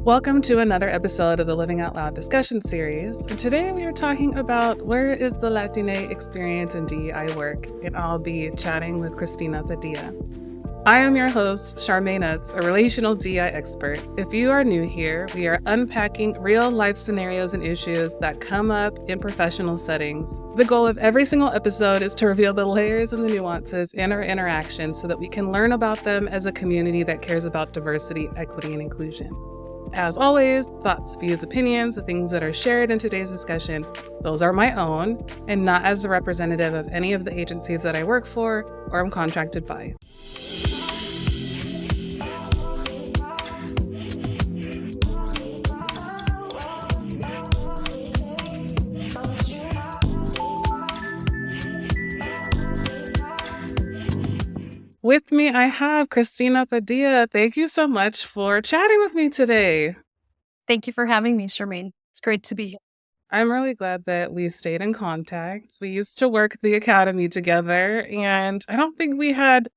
Welcome to another episode of the Living Out Loud discussion series. Today we are talking about where is the Latiné experience in DEI work, and I'll be chatting with Cristina Padilla. I am your host, Charmaine Utz, a relational DEI expert. If you are new here, we are unpacking real life scenarios and issues that come up in professional settings. The goal of every single episode is to reveal the layers and the nuances in our interactions so that we can learn about them as a community that cares about diversity, equity, and inclusion. As always, thoughts, views, opinions, the things that are shared in today's discussion, those are my own and not as a representative of any of the agencies that I work for or am contracted by. With me, I have Cristina Padilla. Thank you so much for chatting with me today. Thank you for having me, Charmaine. It's great to be here. I'm really glad that we stayed in contact. We used to work at the academy together, and I don't think we had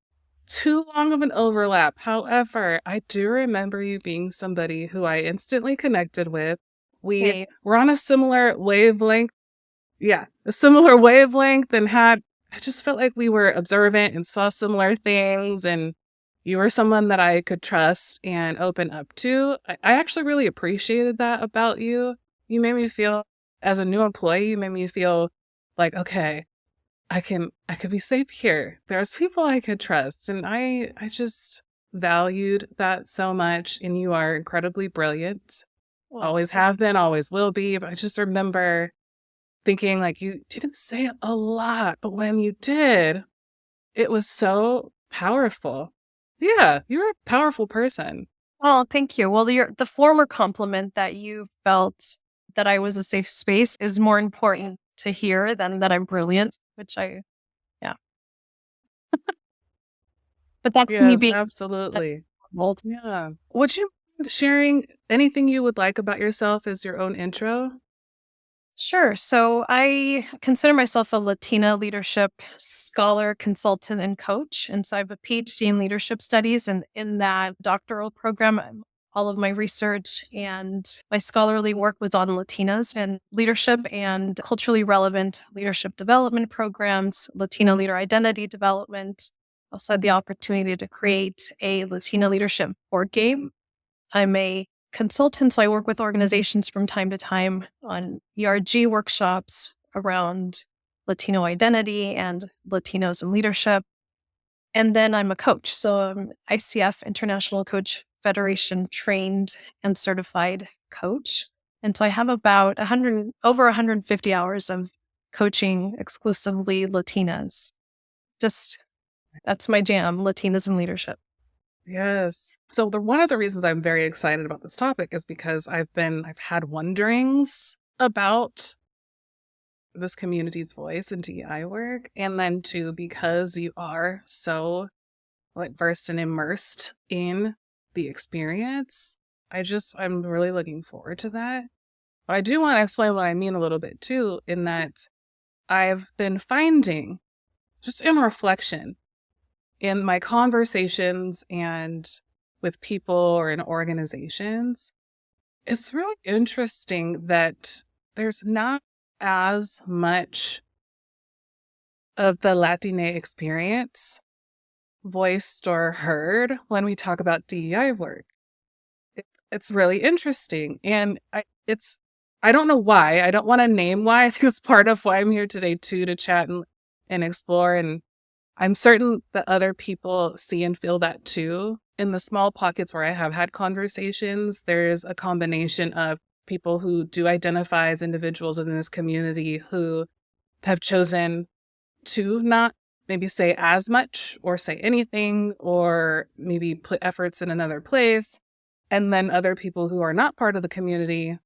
too long of an overlap. However, I do remember you being somebody who I instantly connected with. We were on a similar wavelength. Yeah, a similar wavelength, and I just felt like we were observant and saw similar things, and you were someone that I could trust and open up to. I actually really appreciated that about you. You made me feel, as a new employee, you made me feel like, okay, I could be safe here. There's people I could trust, and I just valued that so much, and you are incredibly brilliant. Always have been, always will be, but I just remember thinking like you didn't say a lot, but when you did, it was so powerful. Yeah, you're a powerful person. Oh, thank you. Well, the former compliment that you felt that I was a safe space is more important to hear than that I'm brilliant, yeah. But that's me being absolutely. old. Yeah. Would you mind sharing anything you would like about yourself as your own intro? Sure. So I consider myself a Latina leadership scholar, consultant, and coach. And so I have a PhD in leadership studies. And in that doctoral program, all of my research and my scholarly work was on Latinas and leadership and culturally relevant leadership development programs, Latino leader identity development. I also had the opportunity to create a Latina leadership board game. I'm a consultant, so I work with organizations from time to time on ERG workshops around Latino identity and Latinos in leadership. And then I'm a coach. So I'm ICF, International Coach Federation trained and certified coach. And so I have about over 150 hours of coaching exclusively Latinas. That's my jam, Latinas in leadership. Yes. So one of the reasons I'm very excited about this topic is because I've had wonderings about this community's voice in DEI work. And then too, because you are so versed and immersed in the experience, I'm really looking forward to that. But I do want to explain what I mean a little bit too, in that I've been finding, just in reflection, in my conversations and with people or in organizations, it's really interesting that there's not as much of the Latiné experience voiced or heard when we talk about DEI work. It's really interesting. And I don't know why. I don't want to name why. I think it's part of why I'm here today too, to chat and explore. And I'm certain that other people see and feel that too. In the small pockets where I have had conversations, there's a combination of people who do identify as individuals within this community who have chosen to not maybe say as much or say anything or maybe put efforts in another place. And then other people who are not part of the community,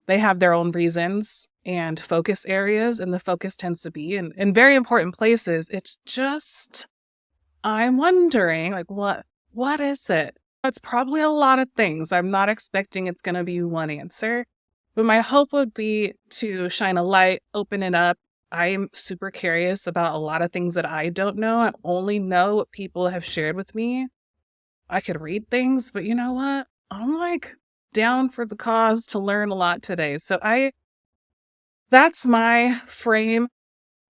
they have their own reasons and focus areas, and the focus tends to be in very important places. It's just, I'm wondering, what is it? It's probably a lot of things. I'm not expecting it's going to be one answer, but my hope would be to shine a light, open it up. I'm super curious about a lot of things that I don't know. I only know what people have shared with me. I could read things, but you know what? I'm down for the cause to learn a lot today. So that's my frame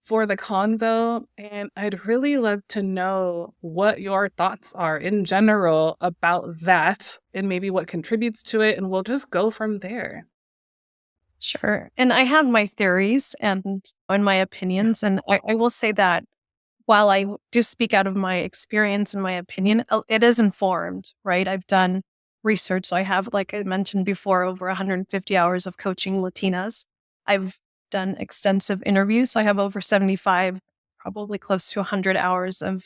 for the convo. And I'd really love to know what your thoughts are in general about that and maybe what contributes to it. And we'll just go from there. Sure. And I have my theories and my opinions. And I will say that while I do speak out of my experience and my opinion, it is informed, right? I've done research. So I have, like I mentioned before, over 150 hours of coaching Latinas. I've done extensive interviews. So I have over 75, probably close to 100 hours of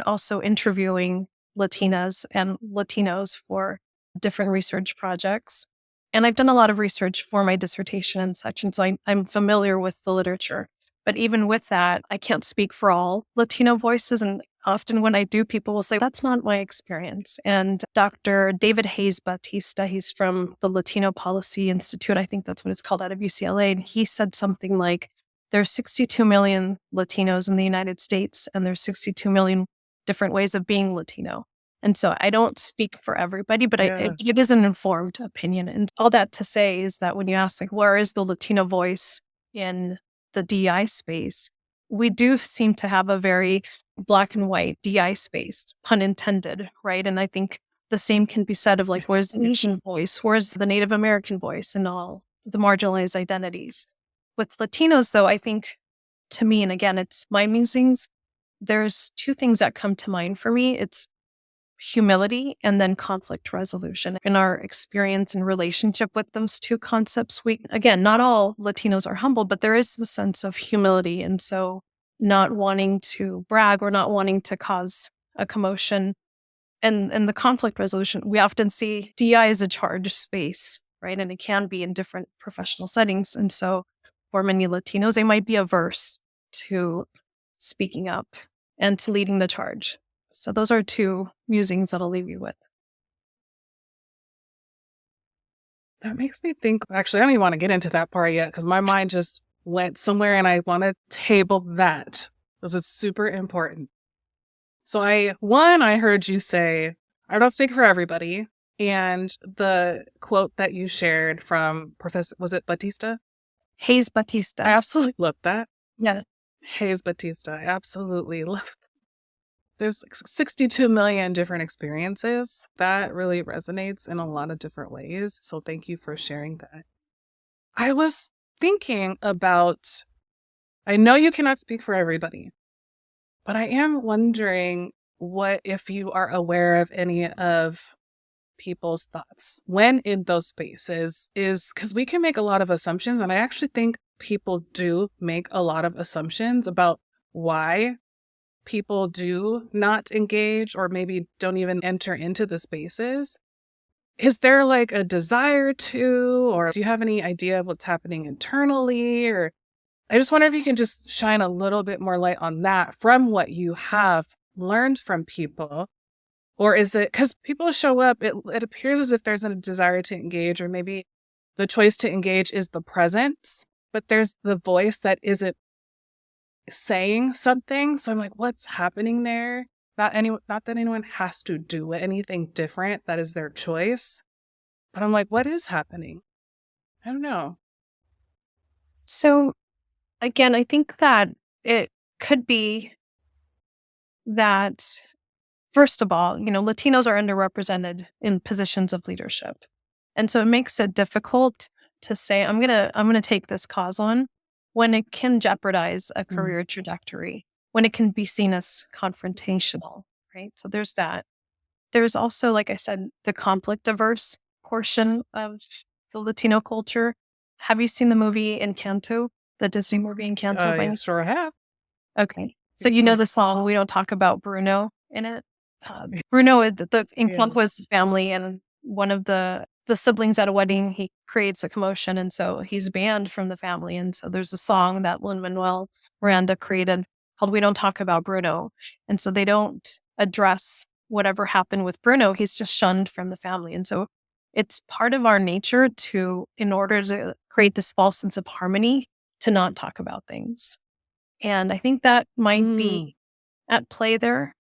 also interviewing Latinas and Latinos for different research projects. And I've done a lot of research for my dissertation and such. And so I'm familiar with the literature. But even with that, I can't speak for all Latino voices. And often when I do, people will say, that's not my experience. And Dr. David Hayes Batista, he's from the Latino Policy Institute. I think that's what it's called, out of UCLA. And he said something like, there's 62 million Latinos in the United States, and there's 62 million different ways of being Latino. And so I don't speak for everybody, but it is an informed opinion. And all that to say is that when you ask, like, where is the Latino voice in the DEI space, we do seem to have a very black and white DEI space, pun intended, right? And I think the same can be said of, like, where's the Asian voice? Where's the Native American voice and all the marginalized identities? With Latinos, though, I think, to me, and again, it's my musings, there's two things that come to mind for me. It's humility and then conflict resolution. In our experience and relationship with those two concepts, again, not all Latinos are humble, but there is the sense of humility. And so not wanting to brag or not wanting to cause a commotion. And the conflict resolution, we often see DI as a charged space, right? And it can be in different professional settings. And so for many Latinos, they might be averse to speaking up and to leading the charge. So those are two musings that I'll leave you with. That makes me think, actually, I don't even want to get into that part yet because my mind just went somewhere and I want to table that because it's super important. So I heard you say, I don't speak for everybody. And the quote that you shared from Professor, was it Batista? Hayes Batista. I absolutely love that. Yeah. Hayes Batista. I absolutely love that. There's 62 million different experiences. That really resonates in a lot of different ways. So thank you for sharing that. I was thinking about, I know you cannot speak for everybody, but I am wondering what if you are aware of any of people's thoughts when in those spaces, is because we can make a lot of assumptions. And I actually think people do make a lot of assumptions about why people do not engage or maybe don't even enter into the spaces. Is there like a desire to, or do you have any idea of what's happening internally? Or I just wonder if you can just shine a little bit more light on that from what you have learned from people. Or is it because people show up, it appears as if there's a desire to engage, or maybe the choice to engage is the presence, but there's the voice that isn't saying something. So I'm like, what's happening there? Not that anyone has to do anything different. That is their choice. But I'm like, what is happening? I don't know. So again, I think that it could be that, first of all, Latinos are underrepresented in positions of leadership. And so it makes it difficult to say, I'm gonna take this cause on when it can jeopardize a career trajectory, when it can be seen as confrontational, right? So there's that. There's also, like I said, the conflict averse portion of the Latino culture. Have you seen the movie Encanto, the Disney movie Encanto? Yeah, sure I have. Okay. So you know the song, We Don't Talk About Bruno in it? Bruno, the Encanto's family, and one of the siblings at a wedding, he creates a commotion, and so he's banned from the family. And so there's a song that Lin-Manuel Miranda created called We Don't Talk About Bruno. And so they don't address whatever happened with Bruno. He's just shunned from the family. And so it's part of our nature to, in order to create this false sense of harmony, to not talk about things. And I think that might be at play there.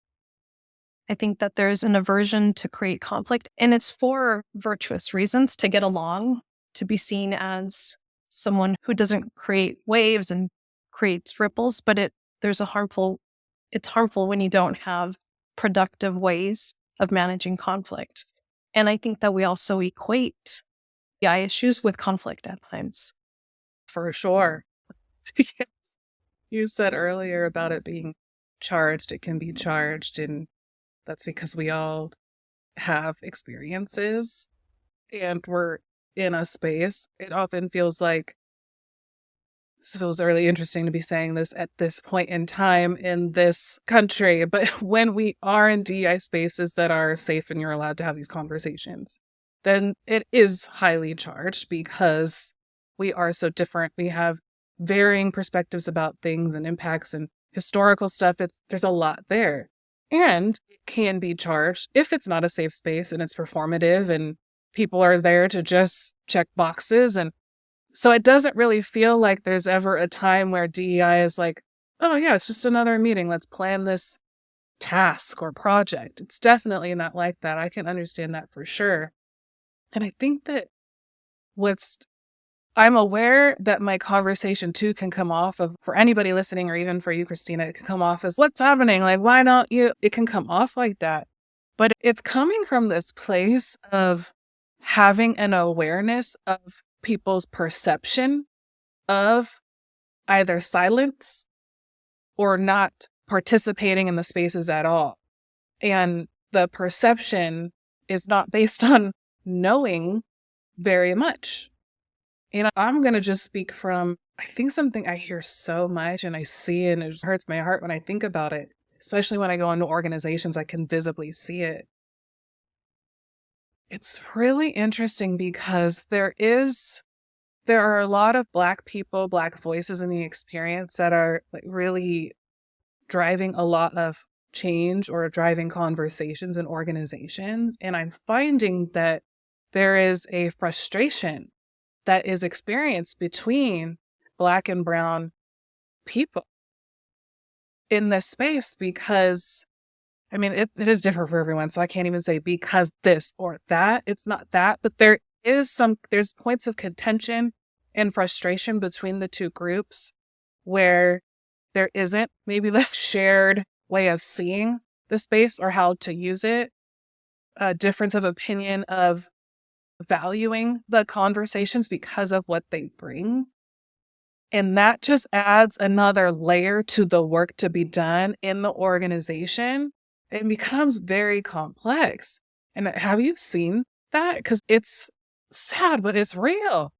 I think that there's an aversion to create conflict, and it's for virtuous reasons, to get along, to be seen as someone who doesn't create waves and creates ripples, but it's harmful when you don't have productive ways of managing conflict. And I think that we also equate DEI issues with conflict at times. For sure. Yes. You said earlier about it being charged, it can be charged, and that's because we all have experiences and we're in a space. It often feels like this feels really interesting to be saying this at this point in time in this country, but when we are in DEI spaces that are safe and you're allowed to have these conversations, then it is highly charged because we are so different. We have varying perspectives about things and impacts and historical stuff. There's a lot there. And it can be charged if it's not a safe space and it's performative and people are there to just check boxes. And so it doesn't really feel like there's ever a time where DEI is like, oh yeah, it's just another meeting. Let's plan this task or project. It's definitely not like that. I can understand that for sure. And I think that I'm aware that my conversation too can come off of, for anybody listening or even for you, Cristina, it can come off as, what's happening? Like, why don't you? It can come off like that. But it's coming from this place of having an awareness of people's perception of either silence or not participating in the spaces at all. And the perception is not based on knowing very much. And I'm going to just speak from, I think something I hear so much and I see, and it just hurts my heart when I think about it, especially when I go into organizations, I can visibly see it. It's really interesting because there are a lot of Black people, Black voices in the experience that are like really driving a lot of change or driving conversations in organizations. And I'm finding that there is a frustration that is experienced between Black and Brown people in this space because, I mean, it is different for everyone. So I can't even say because this or that. It's not that, but there's points of contention and frustration between the two groups where there isn't maybe this shared way of seeing the space or how to use it, a difference of opinion of valuing the conversations because of what they bring. And that just adds another layer to the work to be done in the organization. It becomes very complex. And have you seen that? Because it's sad, but it's real.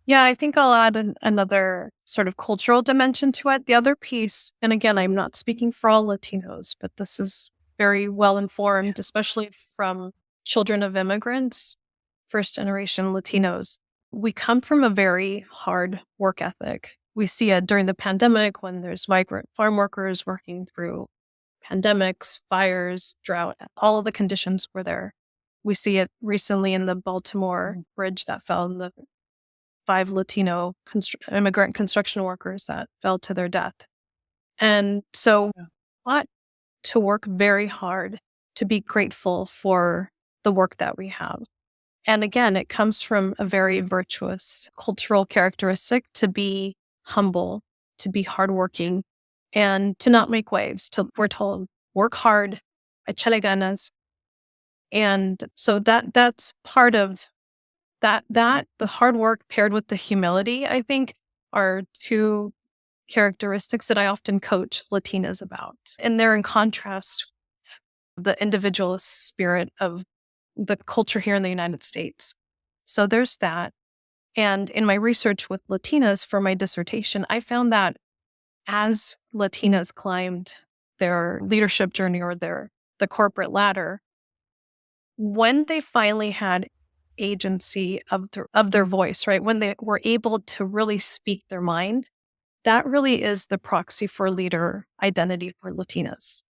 Yeah, I think I'll add another sort of cultural dimension to it. The other piece, and again, I'm not speaking for all Latinos, but this is very well informed, especially from children of immigrants, first generation Latinos. We come from a very hard work ethic. We see it during the pandemic when there's migrant farm workers working through pandemics, fires, drought, all of the conditions were there. We see it recently in the Baltimore bridge that fell in the 5 Latino immigrant construction workers that fell to their death. And so ought to work very hard to be grateful for the work that we have. And again, it comes from a very virtuous cultural characteristic to be humble, to be hardworking, and to not make waves. We're told, work hard, echale ganas. And so that's part of that the hard work paired with the humility, I think, are two characteristics that I often coach Latinas about. And they're in contrast with the individualist spirit of the culture here in the United States. So there's that. And in my research with Latinas for my dissertation, I found that as Latinas climbed their leadership journey or the corporate ladder, when they finally had agency of their voice, right? When they were able to really speak their mind, that really is the proxy for leader identity for Latinas.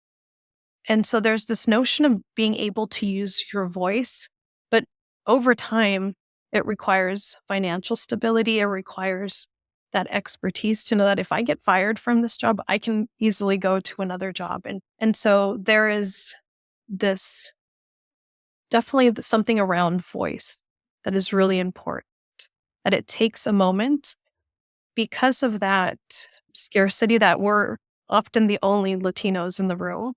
And so there's this notion of being able to use your voice, but over time, it requires financial stability. It requires that expertise to know that if I get fired from this job, I can easily go to another job. And so there is this definitely something around voice that is really important, that it takes a moment because of that scarcity that we're often the only Latinos in the room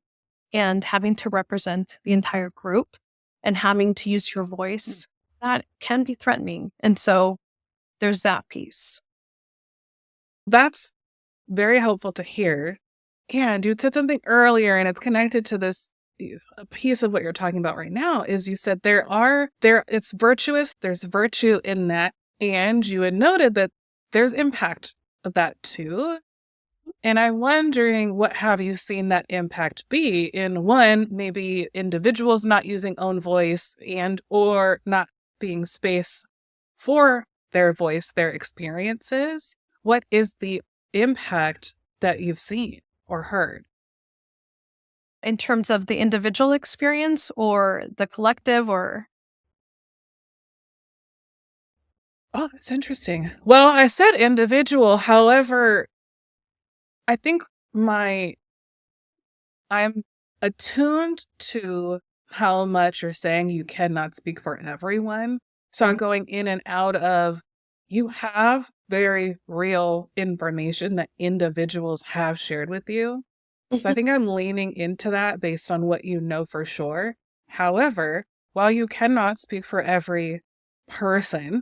and having to represent the entire group and having to use your voice, that can be threatening. And so there's that piece. That's very helpful to hear. And you said something earlier, and it's connected to this. A piece of what you're talking about right now is you said it's virtuous. There's virtue in that. And you had noted that there's impact of that too. And I'm wondering, what have you seen that impact be in one, maybe individuals not using own voice and or not being space for their voice, their experiences? What is the impact that you've seen or heard? In terms of the individual experience or the collective or Oh, that's interesting. Well, I said individual. However, I think I'm attuned to how much you're saying you cannot speak for everyone. So I'm going in and out of, you have very real information that individuals have shared with you. So I think I'm leaning into that based on what you know for sure. However, while you cannot speak for every person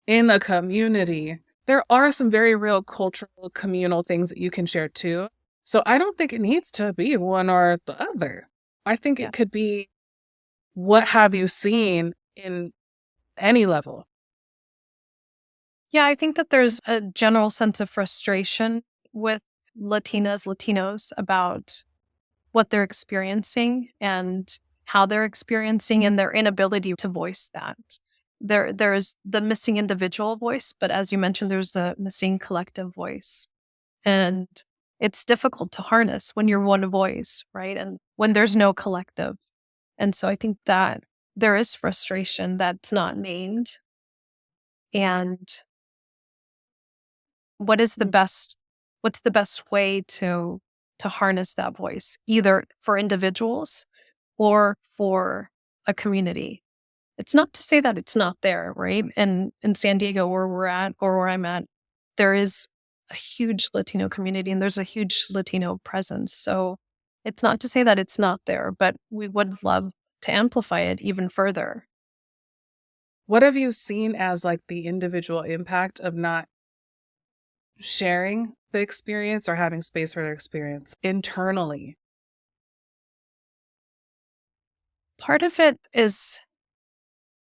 in the community, there are some very real cultural, communal things that you can share too. So I don't think it needs to be one or the other. I think yeah. it could be, what have you seen in any level? Yeah, I think that there's a general sense of frustration with Latinos about what they're experiencing and how they're experiencing and their inability to voice that. There's the missing individual voice, but as you mentioned, there's the missing collective voice. And it's difficult to harness when you're one voice, right? And when there's no collective. And so I think that there is frustration that's not named. And what's the best way to harness that voice, either for individuals or for a community? It's not to say that it's not there, right? And in San Diego, where we're at or where I'm at, there is a huge Latino community and there's a huge Latino presence. So it's not to say that it's not there, but we would love to amplify it even further. What have you seen as like the individual impact of not sharing the experience or having space for their experience internally? Part of it is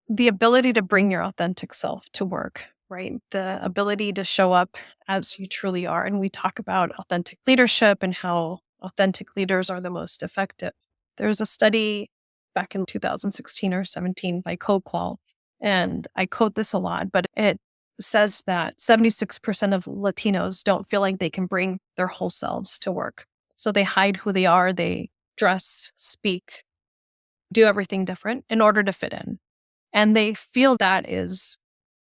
the ability to bring your authentic self to work, right? The ability to show up as you truly are. And we talk about authentic leadership and how authentic leaders are the most effective. There's a study back in 2016 or 17 by CoQual, and I quote this a lot, but it says that 76% of Latinos don't feel like they can bring their whole selves to work. So they hide who they are, they dress, speak, do everything different in order to fit in. And they feel that is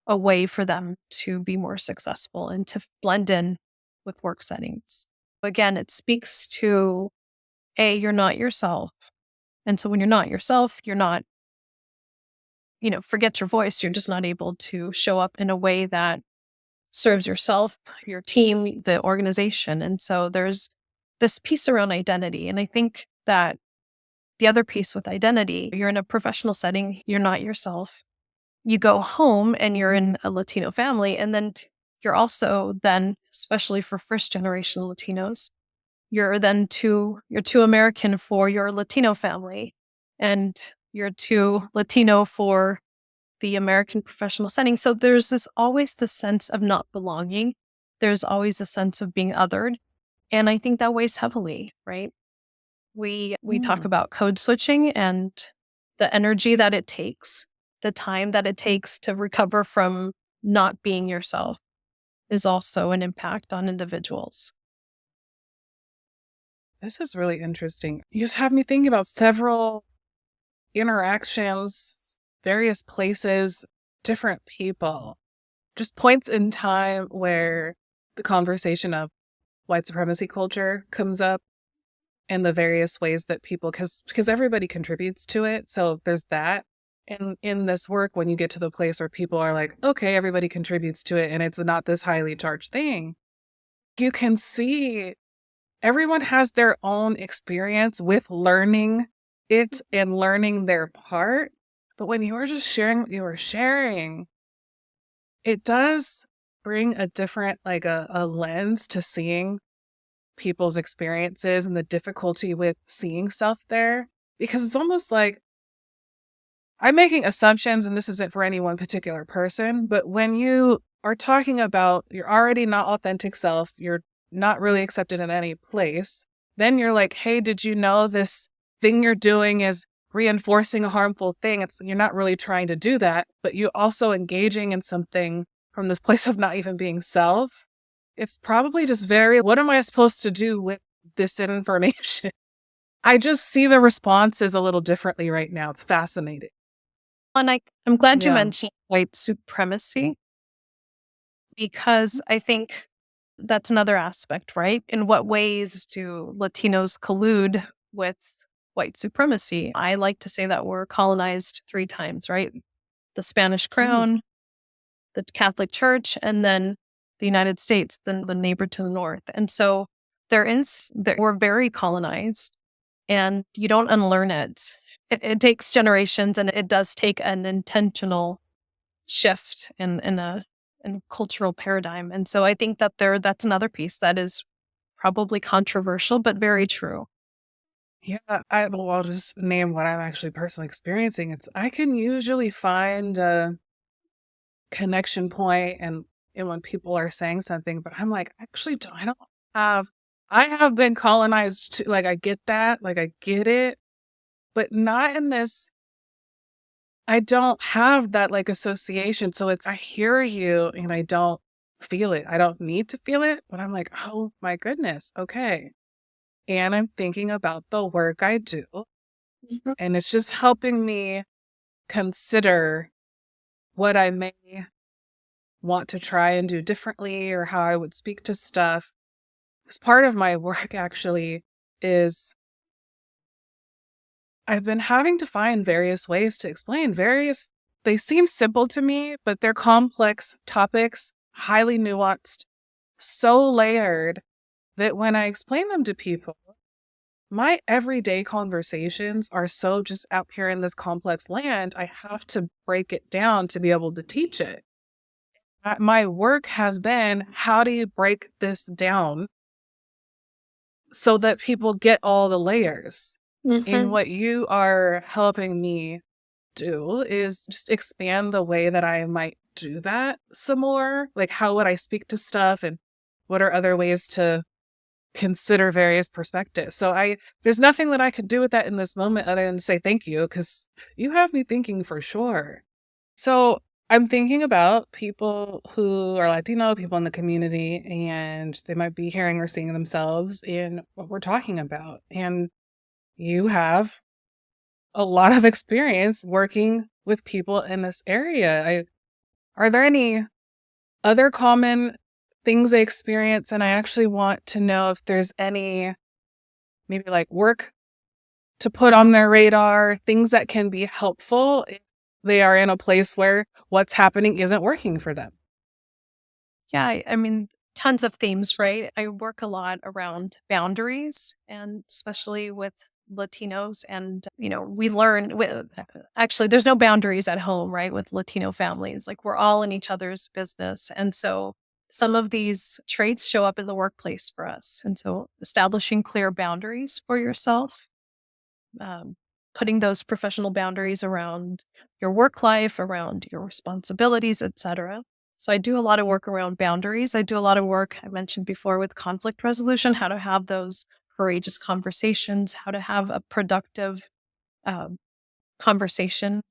a way for them to be more successful and to blend in with work settings. Again, it speaks to you're not yourself. And so when you're not yourself, you're not, forget your voice. You're just not able to show up in a way that serves yourself, your team, the organization. And so there's this piece around identity. And I think that the other piece with identity, you're in a professional setting, you're not yourself. You go home and you're in a Latino family, and then you're also then, especially for first generation Latinos, you're too American for your Latino family, and you're too Latino for the American professional setting. So there's always this sense of not belonging. There's always a sense of being othered. And I think that weighs heavily, right? We talk Mm. about code switching and the energy that it takes, the time that it takes to recover from not being yourself is also an impact on individuals. This is really interesting. You just have me thinking about several interactions, various places, different people. just points in time where the conversation of white supremacy culture comes up and the various ways that people, because everybody contributes to it. So there's that. And in this work, when you get to the place where people are like, okay, everybody contributes to it and it's not this highly charged thing, you can see everyone has their own experience with learning it and learning their part. But when you were just sharing what you were sharing, it does bring a different, like a lens to seeing people's experiences and the difficulty with seeing self there. Because it's almost like I'm making assumptions, and this isn't for any one particular person, but when you are talking about you're already not authentic self, you're not really accepted in any place, then you're like, hey, did you know this thing you're doing is reinforcing a harmful thing? You're not really trying to do that, but you also engaging in something from this place of not even being self. It's probably just what am I supposed to do with this information? I just see the responses a little differently right now. It's fascinating. And I'm glad you Yeah. mentioned white supremacy, because I think that's another aspect, right? In what ways do Latinos collude with white supremacy? I like to say that we're colonized 3 times, right? The Spanish Mm. crown, the Catholic Church, and then the United States, the neighbor to the north. And so we're very colonized, and you don't unlearn it. It takes generations, and it does take an intentional shift in cultural paradigm. And so I think that that's another piece that is probably controversial, but very true. Yeah, I'll just name what I'm actually personally experiencing. I can usually find a connection point and when people are saying something, but I'm like, actually, I don't have, I have been colonized too. Like, I get that, like, I get it, but not in this. I don't have that like association. So I hear you and I don't feel it. I don't need to feel it, but I'm like, oh my goodness. Okay. And I'm thinking about the work I do. Mhm. And it's just helping me consider what I may want to try and do differently or how I would speak to stuff. Because part of my work actually is I've been having to find various ways to explain they seem simple to me, but they're complex topics, highly nuanced, so layered that when I explain them to people, my everyday conversations are so just out here in this complex land, I have to break it down to be able to teach it. My work has been, how do you break this down so that people get all the layers? And Mhm. what you are helping me do is just expand the way that I might do that some more. Like, how would I speak to stuff and what are other ways to consider various perspectives? So there's nothing that I could do with that in this moment other than to say thank you, because you have me thinking for sure. So I'm thinking about people who are Latino, people in the community, and they might be hearing or seeing themselves in what we're talking about. And you have a lot of experience working with people in this area. Are there any other common things they experience? And I actually want to know if there's any maybe like work to put on their radar, things that can be helpful if they are in a place where what's happening isn't working for them. Yeah, I mean, tons of themes, right? I work a lot around boundaries, and especially with Latinos. And, we learn actually, there's no boundaries at home, right? With Latino families, like we're all in each other's business. And so some of these traits show up in the workplace for us. And so establishing clear boundaries for yourself, um, putting those professional boundaries around your work life, around your responsibilities, etc. So I do a lot of work around boundaries. I do a lot of work, I mentioned before, with conflict resolution, how to have those courageous conversations, how to have a productive um, conversation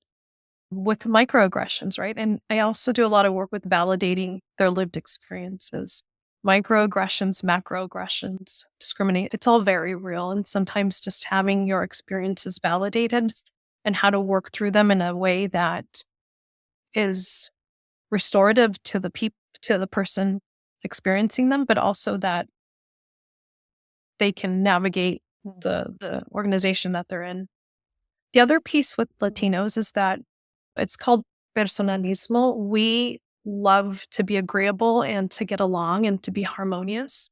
with microaggressions, right? And I also do a lot of work with validating their lived experiences. Microaggressions, macroaggressions, discriminate, it's all very real. And sometimes just having your experiences validated and how to work through them in a way that is restorative to the person experiencing them, but also that they can navigate the organization that they're in. The other piece with Latinos is that it's called personalismo. We love to be agreeable and to get along and to be harmonious.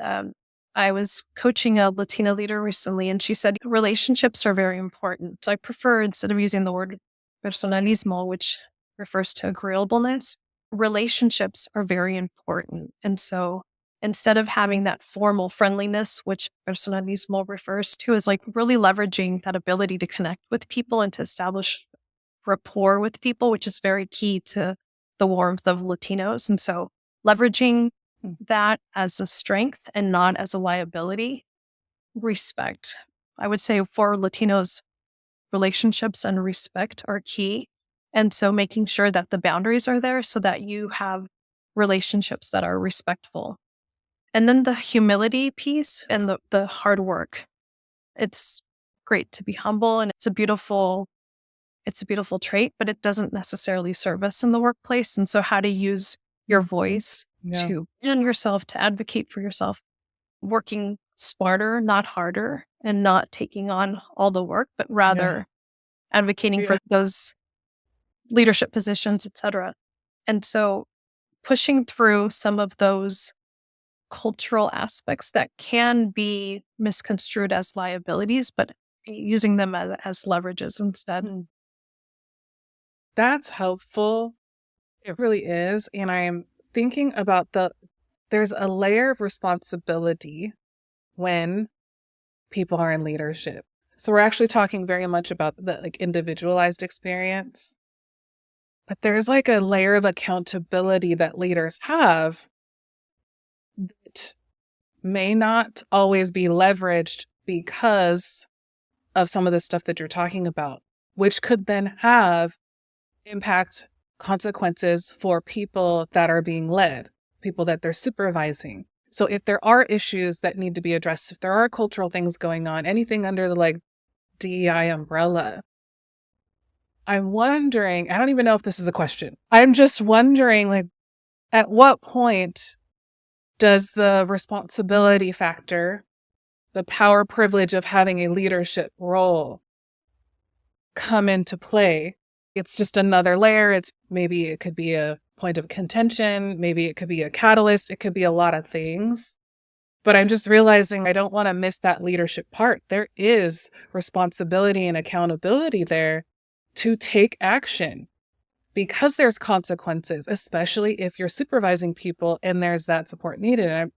Um, I was coaching a Latina leader recently, and she said relationships are very important. So I prefer, instead of using the word personalismo, which refers to agreeableness, relationships are very important. And so instead of having that formal friendliness, which personalismo refers to, is like really leveraging that ability to connect with people and to establish rapport with people, which is very key to the warmth of Latinos. And so leveraging that as a strength and not as a liability. Respect. I would say for Latinos, relationships and respect are key. And so making sure that the boundaries are there so that you have relationships that are respectful. And then the humility piece and the hard work. It's great to be humble, and it's a beautiful trait, but it doesn't necessarily serve us in the workplace. And so how to use your voice to and yourself to advocate for yourself, working smarter, not harder, and not taking on all the work, but rather advocating for those leadership positions, etc. And so pushing through some of those cultural aspects that can be misconstrued as liabilities, but using them as leverages instead. That's helpful. It really is. And I'm thinking about there's a layer of responsibility when people are in leadership. So we're actually talking very much about the like individualized experience. But there's like a layer of accountability that leaders have that may not always be leveraged because of some of the stuff that you're talking about, which could then have impact consequences for people that are being led, people that they're supervising. So if there are issues that need to be addressed, if there are cultural things going on, anything under the like DEI umbrella, I'm wondering, I don't even know if this is a question. I'm just wondering, like, at what point does the responsibility factor, the power privilege of having a leadership role come into play? It's just another layer. Maybe it could be a point of contention. Maybe it could be a catalyst. It could be a lot of things. But I'm just realizing I don't want to miss that leadership part. There is responsibility and accountability there to take action because there's consequences, especially if you're supervising people and there's that support needed. And I'm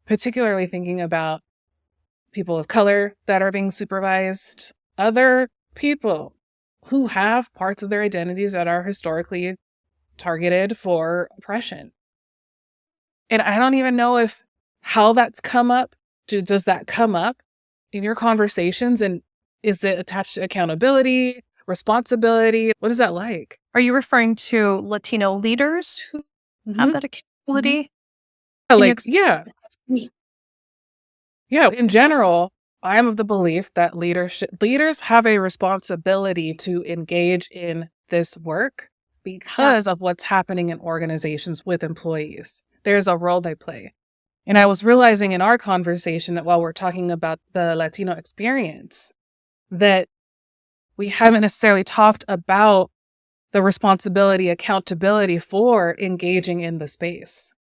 particularly thinking about people of color that are being supervised, other people who have parts of their identities that are historically targeted for oppression. And I don't even know how that's come up. Does that come up in your conversations? And is it attached to accountability, responsibility? What is that like? Are you referring to Latino leaders who have that accountability? Yeah. In general, I am of the belief that leaders have a responsibility to engage in this work because of what's happening in organizations with employees. There's a role they play. And I was realizing in our conversation that while we're talking about the Latino experience, that we haven't necessarily talked about the responsibility, accountability for engaging in the space.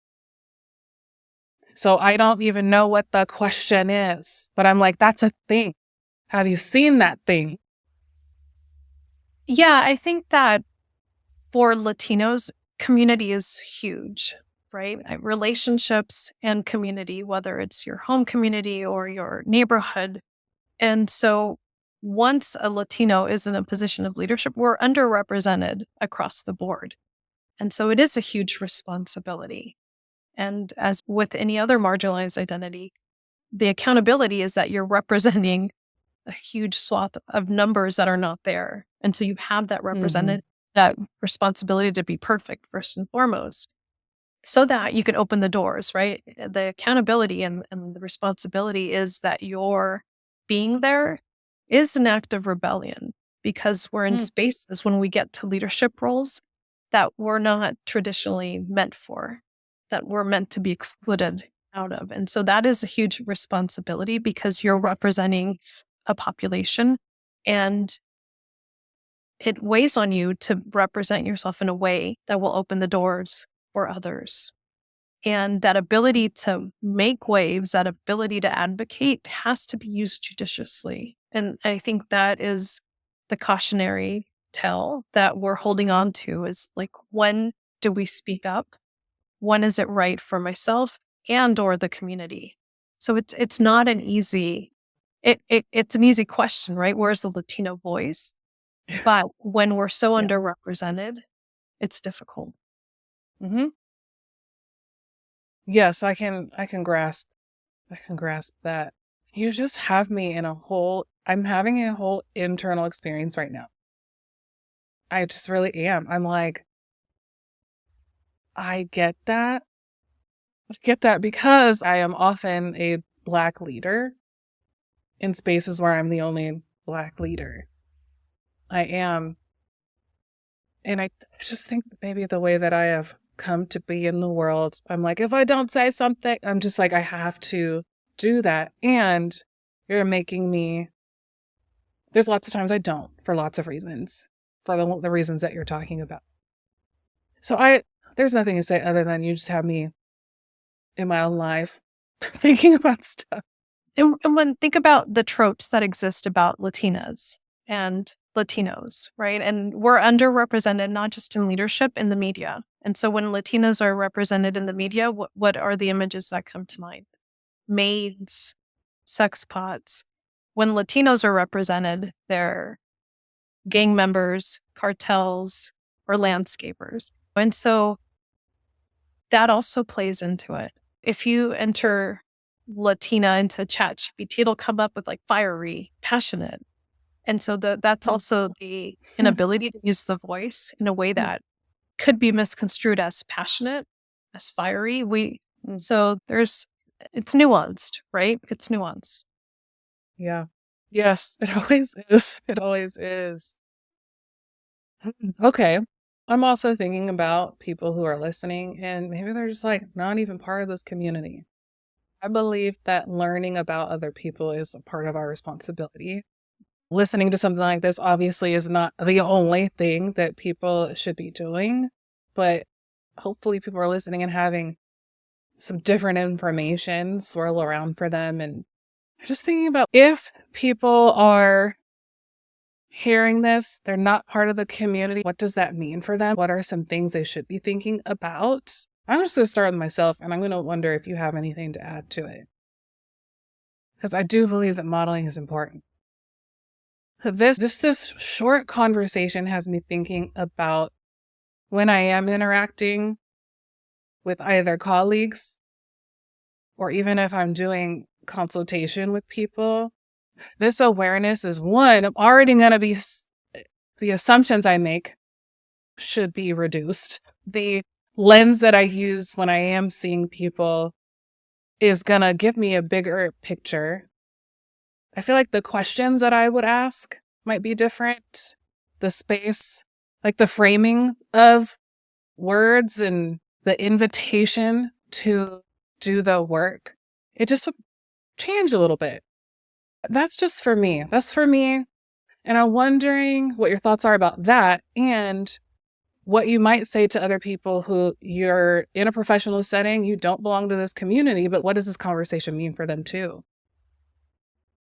So I don't even know what the question is, but I'm like, that's a thing. Have you seen that thing? Yeah, I think that for Latinos, community is huge, right? Relationships and community, whether it's your home community or your neighborhood. And so once a Latino is in a position of leadership, we're underrepresented across the board. And so it is a huge responsibility. And as with any other marginalized identity, the accountability is that you're representing a huge swath of numbers that are not there. And so you have that represented, that responsibility to be perfect first and foremost, so that you can open the doors, right? The accountability and the responsibility is that your being there is an act of rebellion, because we're in spaces when we get to leadership roles that we're not traditionally meant for, that we're meant to be excluded out of. And so that is a huge responsibility because you're representing a population, and it weighs on you to represent yourself in a way that will open the doors for others. And that ability to make waves, that ability to advocate has to be used judiciously. And I think that is the cautionary tale that we're holding on to is like, when do we speak up? When is it right for myself and or the community? So it's not an easy it's an easy question, right? Where's the Latino voice? But when we're so Yeah. underrepresented, it's difficult. Hmm. Yes, I can grasp that. You just have me in I'm having a whole internal experience right now. I just really am. I'm like, I get that. I get that because I am often a Black leader in spaces where I'm the only Black leader. I am. And I just think that maybe the way that I have come to be in the world, I'm like, if I don't say something, I'm just like, I have to do that. And you're making me, there's lots of times I don't for lots of reasons, for the reasons that you're talking about. So there's nothing to say other than you just have me in my own life thinking about stuff. And when think about the tropes that exist about Latinas and Latinos, right? And we're underrepresented not just in leadership, in the media. And so when Latinas are represented in the media, what are the images that come to mind? Maids, sex pots. When Latinos are represented, they're gang members, cartels, or landscapers. And so that also plays into it. If you enter Latina into ChatGPT, it'll come up with like fiery, passionate. And so that's also the inability to use the voice in a way that could be misconstrued as passionate, as fiery. So it's nuanced, right? It's nuanced. Yeah. Yes, it always is. It always is. Okay. I'm also thinking about people who are listening and maybe they're just like not even part of this community. I believe that learning about other people is a part of our responsibility. Listening to something like this obviously is not the only thing that people should be doing, but hopefully people are listening and having some different information swirl around for them. And just thinking about if people are hearing this, they're not part of the community, what does that mean for them? What are some things they should be thinking about? I'm just going to start with myself, and I'm going to wonder if you have anything to add to it. Because I do believe that modeling is important. This short conversation has me thinking about when I am interacting with either colleagues or even if I'm doing consultation with people. This awareness is one, I'm already going to be, the assumptions I make should be reduced. The lens that I use when I am seeing people is going to give me a bigger picture. I feel like the questions that I would ask might be different. The space, like the framing of words and the invitation to do the work, it just would change a little bit. That's just for me. That's for me. And I'm wondering what your thoughts are about that and what you might say to other people who you're in a professional setting, you don't belong to this community, but what does this conversation mean for them too?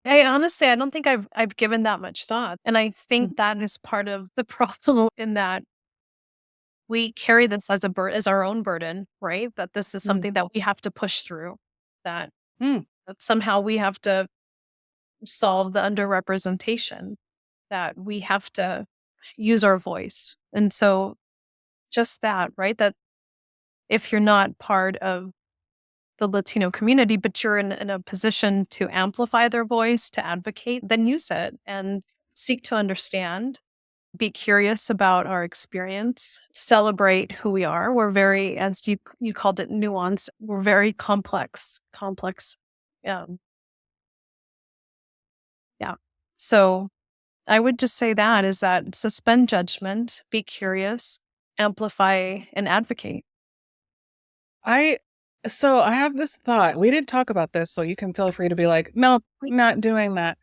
I don't think I've given that much thought. And I think that is part of the problem in that we carry this as as our own burden, right? That this is Mm, something that we have to push through, that, mm, that somehow we have to solve the underrepresentation, that we have to use our voice. And so just that, right? That if you're not part of the Latino community, but you're in a position to amplify their voice, to advocate, then use it and seek to understand, be curious about our experience, celebrate who we are. We're very, as you called it, nuanced. We're very complex. Um, yeah. So I would just say that is that suspend judgment, be curious, amplify and advocate. So I have this thought. We did talk about this, so you can feel free to be like, no, not doing that.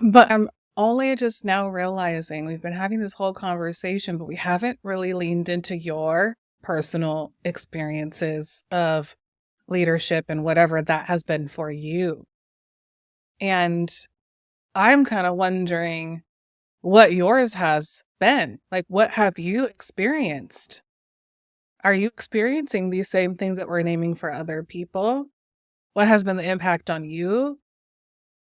But I'm only just now realizing we've been having this whole conversation, but we haven't really leaned into your personal experiences of leadership and whatever that has been for you. And I'm kind of wondering what yours has been. Like, what have you experienced? Are you experiencing these same things that we're naming for other people? What has been the impact on you?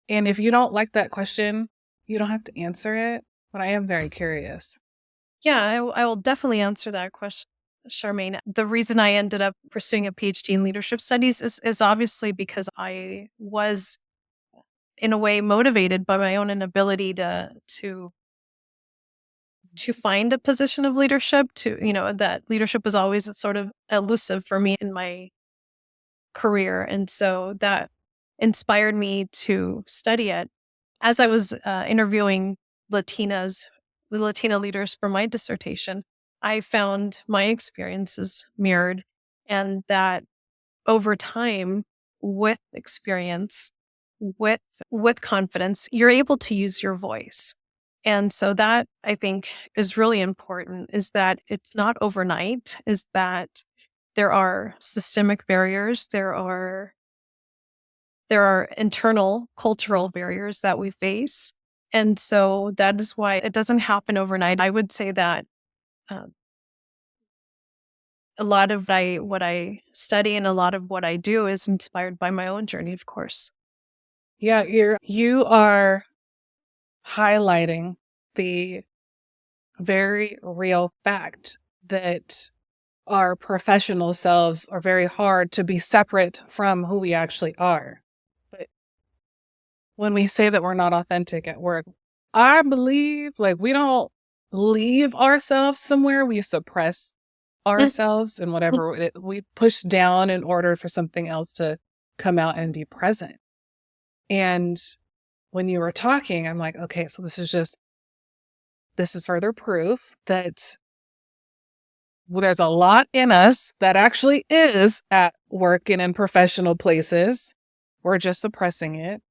And if you don't like that question, you don't have to answer it, but I am very curious. Yeah, I will definitely answer that question, Charmaine. The reason I ended up pursuing a PhD in leadership studies is obviously because I was, in a way, motivated by my own inability to find a position of leadership. That leadership was always sort of elusive for me in my career, and so that inspired me to study it. As I was interviewing Latinas, the Latina leaders for my dissertation, I found my experiences mirrored, and that over time, with experience, with with confidence, you're able to use your voice. And so that, I think, is really important, is that it's not overnight, is that there are systemic barriers, there are internal cultural barriers that we face. And so that is why it doesn't happen overnight. I would say that um, a lot of what I study and a lot of what I do is inspired by my own journey, of course. Yeah, you are highlighting the very real fact that our professional selves are very hard to be separate from who we actually are. But when we say that we're not authentic at work, I believe like we don't leave ourselves somewhere, we suppress Mm, ourselves and whatever we push down in order for something else to come out and be present. And when you were talking, I'm like, okay, so this is further proof that there's a lot in us that actually is at work and in professional places. We're just suppressing it.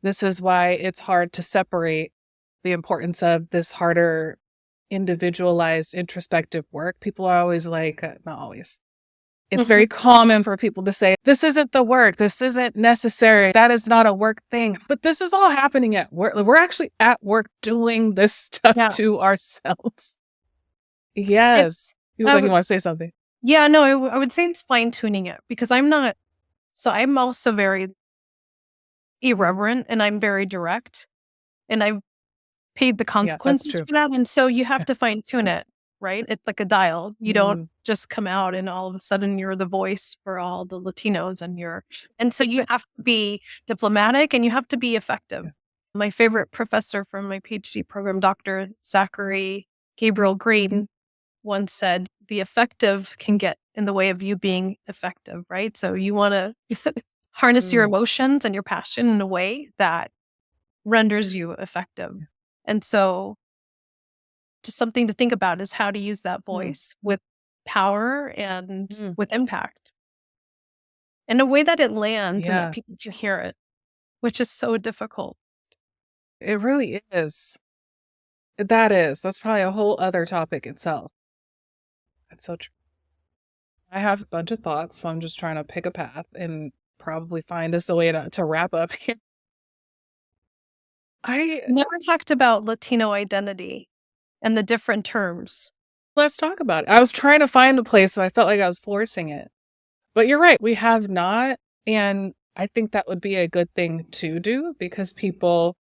This is why it's hard to separate the importance of this harder, individualized, introspective work. People are always like, not always. It's mhm. very common for people to say, this isn't the work. This isn't necessary. That is not a work thing. But this is all happening at work. We're actually at work doing this stuff Yeah. to ourselves. And Yes. You look I like you would, want to say something. yeah, no, I would say it's fine tuning it because I'm also very irreverent and I'm very direct and I've paid the Yeah, that's consequences true. for that. And so you have to fine tune it, right? It's like a dial. You don't Mm, just come out and all of a sudden you're the voice for all the Latinos and so you have to be diplomatic and you have to be effective. yeah. My favorite professor from my PhD program, Dr. Zachary Gabriel Green, once said, the effective can get in the way of you being effective, right? So you want to harness your Mm, emotions and your passion in a way that renders you effective. yeah. And so just something to think about is how to use that Mm, voice with power and mm, with impact in a way that it lands and that yeah, people can hear it, which is so difficult. it really is. That's probably a whole other topic itself. That's so true. I have a bunch of thoughts, so I'm just trying to pick a path and probably find us a way to wrap up here. I Never talked about Latino identity and the different terms. Let's talk about it. I was trying to find a place, so I felt like I was forcing it. But you're right, we have not, and I think that would be a good thing to do because people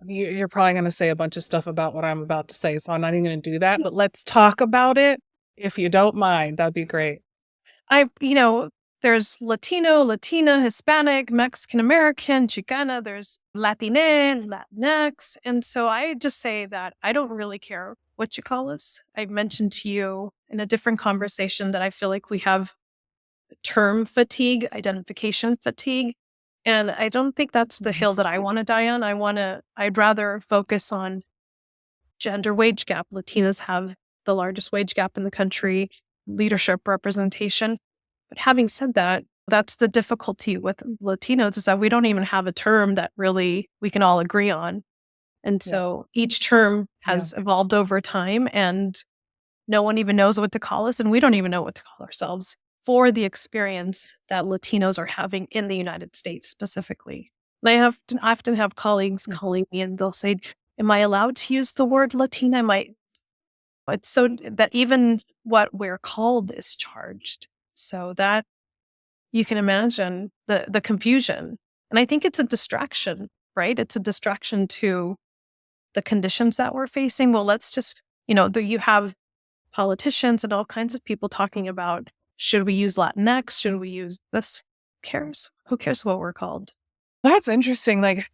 you're probably going to say a bunch of stuff about what I'm about to say, so I'm not even going to do that, but let's talk about it if you don't mind. That'd be great. I, there's Latino, Latina, Hispanic, Mexican American, Chicana, there's Latiné, Latinx. And so I just say that I don't really care what you call us. I mentioned to you in a different conversation that I feel like we have term fatigue, identification fatigue. And I don't think that's the Mhm. hill that I want to die on. I'd rather focus on gender wage gap. Latinas have the largest wage gap in the country, leadership representation. But having said that, that's the difficulty with Latinos, is that we don't even have a term that really we can all agree on. And so each term has evolved over time, and no one even knows what to call us, and we don't even know what to call ourselves for the experience that Latinos are having in the United States specifically. I often have colleagues calling me, and they'll say, "Am I allowed to use the word Latina?" It's so that even what we're called is charged. So that you can imagine the confusion. And I think it's a distraction, right? It's a distraction to the conditions that we're facing. Well, let's just, you have politicians and all kinds of people talking about, should we use Latinx? Should we use this? Who cares? Who cares what we're called? That's interesting. Like,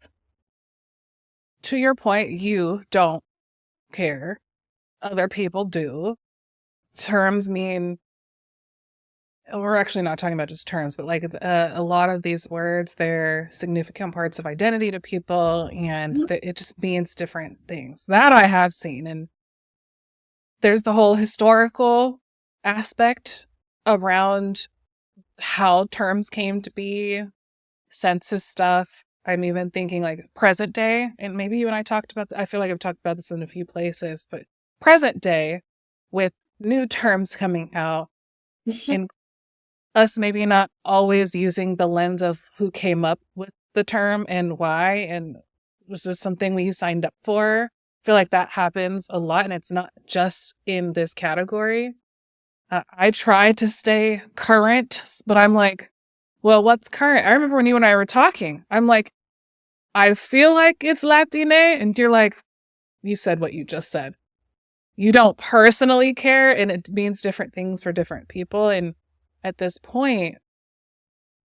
to your point, you don't care. Other people do. Terms mean, we're actually not talking about just terms, but like a lot of these words, they're significant parts of identity to people, and it just means different things. That I have seen. And there's the whole historical aspect around how terms came to be, census stuff. I'm even thinking like present day, and maybe you and I talked about, I feel like I've talked about this in a few places, but present day with new terms coming out and us maybe not always using the lens of who came up with the term and why, and was this something we signed up for? I feel like that happens a lot, and it's not just in this category. I try to stay current, but I'm like, well, what's current? I remember when you and I were talking, I'm like, I feel like it's Latine, and you're like, you said what you just said. You don't personally care, and it means different things for different people. And at this point,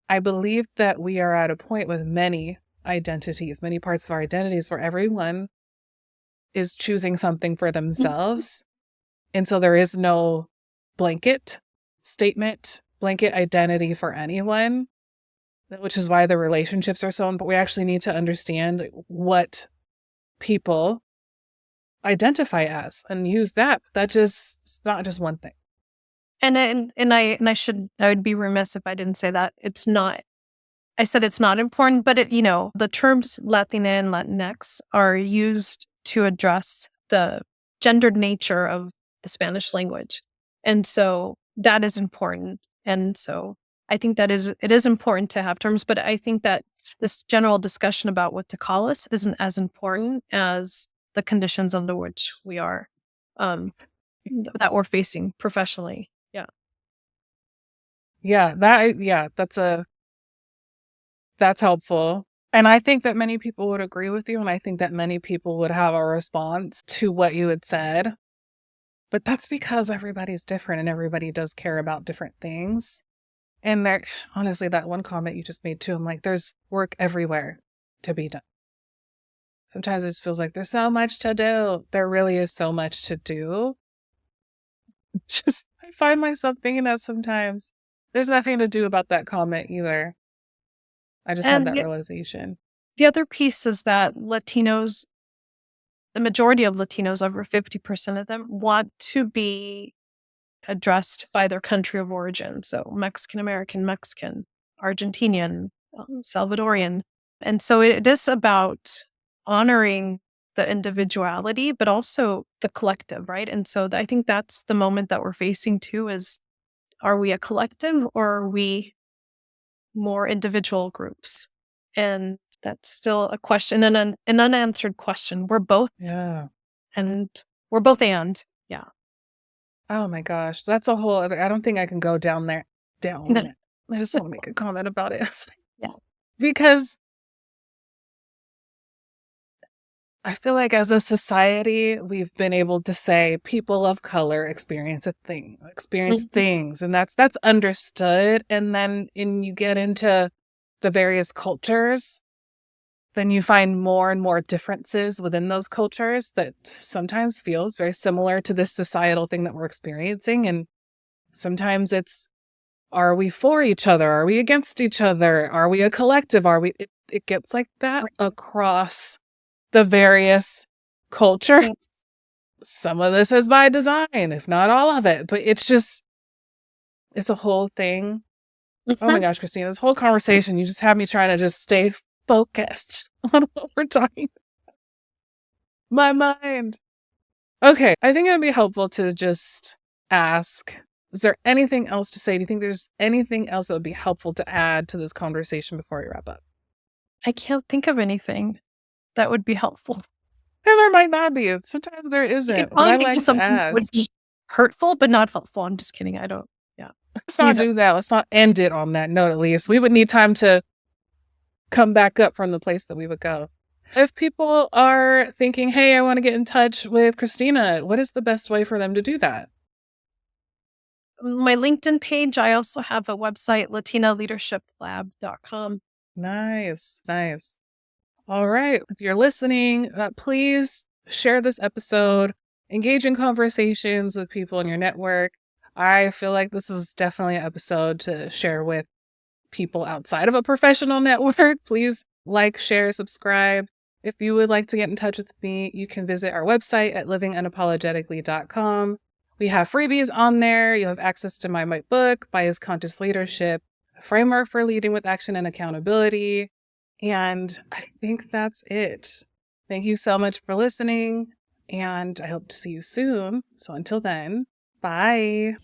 I believe that we are at a point with many identities, many parts of our identities, where everyone is choosing something for themselves. And so there is no blanket statement, blanket identity for anyone, which is why the relationships are so important. But we actually need to understand what people identify as and use that. It's not just one thing. And I would be remiss if I didn't say that. It's not, I said it's not important, but the terms Latina and Latinx are used to address the gendered nature of the Spanish language. And so that is important. And so I think it is important to have terms, but I think that this general discussion about what to call us isn't as important as the conditions under which we are, that we're facing professionally. That's helpful. And I think that many people would agree with you, and I think that many people would have a response to what you had said. But that's because everybody's different and everybody does care about different things. And honestly, that one comment you just made too, I'm like, there's work everywhere to be done. Sometimes it just feels like there's so much to do. There really is so much to do. I find myself thinking that sometimes. There's nothing to do about that comment either. I just had that realization. The other piece is that Latinos, the majority of Latinos, over 50% of them, want to be addressed by their country of origin. So Mexican-American, Mexican, Argentinian, Salvadorian. And so it is about honoring the individuality, but also the collective, right? And so I think that's the moment that we're facing too, is, are we a collective or are we more individual groups? And that's still a question, and an unanswered question. We're both. Yeah. And we're both and. Yeah. Oh my gosh. That's a whole other, I don't think I can go down there. I just want to make a comment about it. Yeah. Because I feel like as a society, we've been able to say people of color experience things, and that's understood. And then you get into the various cultures, then you find more and more differences within those cultures that sometimes feels very similar to this societal thing that we're experiencing. And sometimes it's, are we for each other? Are we against each other? Are we a collective? It gets like that across the various cultures. some of this is by design, if not all of it, but it's a whole thing. Oh my gosh, Christina, this whole conversation, you just had me trying to just stay focused on what we're talking about. My mind. Okay, I think it would be helpful to just ask, is there anything else to say? Do you think there's anything else that would be helpful to add to this conversation before we wrap up? I can't think of anything that would be helpful. And there might not be. Sometimes there isn't. But I like to something that would ask. be hurtful, but not helpful. I'm just kidding. I don't. Yeah. Let's not do that. Let's not end it on that note, at least. We would need time to come back up from the place that we would go. If people are thinking, hey, I want to get in touch with Cristina, what is the best way for them to do that? My LinkedIn page. I also have a website, latinaleadershiplab.com. Nice. All right. If you're listening, please share this episode, engage in conversations with people in your network. I feel like this is definitely an episode to share with people outside of a professional network. Please like, share, subscribe. If you would like to get in touch with me, you can visit our website at livingunapologetically.com. We have freebies on there. You have access to my book, Bias Conscious Leadership, a framework for leading with action and accountability. And I think that's it. Thank you so much for listening, and I hope to see you soon. So until then, bye.